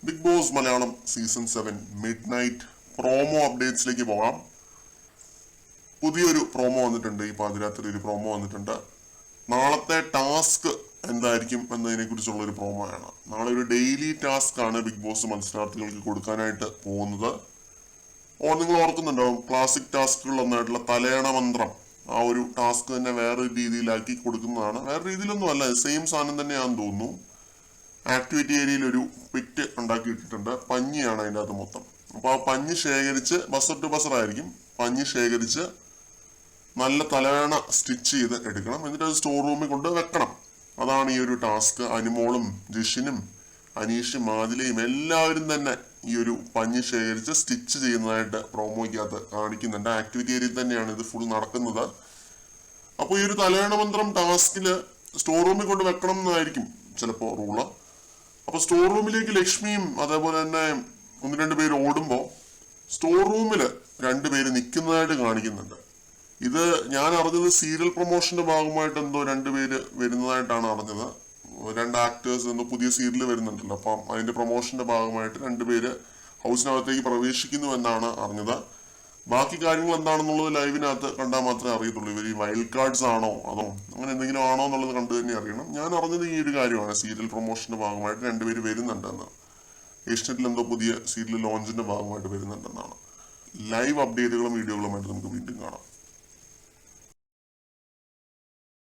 Big Boss Malayalam season 7 midnight promo അപ്ഡേറ്റ്സിലേക്ക് പോകാം. പുതിയൊരു പ്രോമോ വന്നിട്ടുണ്ട്. ഈ പാതിരാത്രി ഒരു പ്രോമോ വന്നിട്ടുണ്ട്. നാളത്തെ ടാസ്ക് എന്തായിരിക്കും എന്നതിനെ കുറിച്ചുള്ള ഒരു പ്രോമോ ആണ്. നാളെ ഒരു ഡെയിലി ടാസ്ക് ആണ് ബിഗ് ബോസ് മത്സരാർത്ഥികൾക്ക് കൊടുക്കാനായിട്ട് പോകുന്നത്. നിങ്ങൾ ഓർക്കുന്നുണ്ടാവും, ക്ലാസിക് ടാസ്കുകൾ ഒന്നായിട്ടുള്ള തലയണ മന്ത്രം, ആ ഒരു ടാസ്ക് തന്നെ വേറൊരു രീതിയിലാക്കി കൊടുക്കുന്നതാണ്. വേറെ രീതിയിലൊന്നും അല്ല, സെയിം സാധനം തന്നെയാണെന്ന് തോന്നുന്നു. ആക്ടിവിറ്റി ഏരിയയിൽ ഒരു പിറ്റ് ഉണ്ടാക്കിയിട്ടിട്ടുണ്ട്. പഞ്ഞിയാണ് അതിൻ്റെ അകത്ത് മൊത്തം. അപ്പോൾ ആ പഞ്ഞി ശേഖരിച്ച് ബസർ ടു ബസർ ആയിരിക്കും. പഞ്ഞി ശേഖരിച്ച് നല്ല തലവേണ സ്റ്റിച്ച് ചെയ്ത് എടുക്കണം. എന്നിട്ട് അത് സ്റ്റോർ റൂമിൽ കൊണ്ട് വെക്കണം. അതാണ് ഈ ഒരു ടാസ്ക്. അനുമോളും ജിഷിനും അനീഷും ആദിലയും എല്ലാവരും തന്നെ ഈ ഒരു പഞ്ഞി ശേഖരിച്ച് സ്റ്റിച്ച് ചെയ്യുന്നതായിട്ട് പ്രോമോയ്ക്കകത്ത് കാണിക്കുന്നുണ്ട്. ആക്ടിവിറ്റി ഏരിയയിൽ തന്നെയാണ് ഇത് ഫുൾ നടക്കുന്നത്. അപ്പോൾ ഈ ഒരു തലവേണ മന്ത്രം ടാസ്കില് സ്റ്റോർ റൂമിൽ കൊണ്ട് വെക്കണം എന്നായിരിക്കും ചിലപ്പോൾ റൂള്. അപ്പൊ സ്റ്റോർ റൂമിലേക്ക് ലക്ഷ്മിയും അതേപോലെ തന്നെ 1-2 പേര് ഓടുമ്പോൾ സ്റ്റോർ റൂമിൽ 2 പേര് നിൽക്കുന്നതായിട്ട് കാണിക്കുന്നുണ്ട്. ഇത് ഞാൻ അറിഞ്ഞത് സീരിയൽ പ്രൊമോഷന്റെ ഭാഗമായിട്ട് എന്തോ 2 പേര് വരുന്നതായിട്ടാണ് അറിഞ്ഞത്. 2 ആക്ടേഴ്സ് എന്തോ പുതിയ സീരിയൽ വരുന്നുണ്ടല്ലോ, അപ്പം അതിന്റെ പ്രൊമോഷന്റെ ഭാഗമായിട്ട് 2 പേര് ഹൗസിനകത്തേക്ക് പ്രവേശിക്കുന്നു എന്നാണ് അറിഞ്ഞത്. ബാക്കി കാര്യങ്ങൾ എന്താണെന്നുള്ളത് ലൈവിനകത്ത് കണ്ടാൽ മാത്രമേ അറിയത്തുള്ളൂ. ഇവർ ഈ വൈൽഡ് കാർഡ്സ് ആണോ അതോ അങ്ങനെ എന്തെങ്കിലും ആണോ എന്നുള്ളത് കണ്ടു തന്നെ അറിയണം. ഞാൻ അറിഞ്ഞത് ഈ ഒരു കാര്യമാണ്, സീരിയൽ പ്രൊമോഷന്റെ ഭാഗമായിട്ട് 2 പേര് വരുന്നുണ്ടെന്ന്. ഏഷ്യനെറ്റിൽ എന്തോ പുതിയ സീരിയൽ ലോഞ്ചിന്റെ ഭാഗമായിട്ട് വരുന്നുണ്ടെന്നാണ്. ലൈവ് അപ്ഡേറ്റുകളും വീഡിയോകളുമായിട്ട് നമുക്ക് വീണ്ടും കാണാം.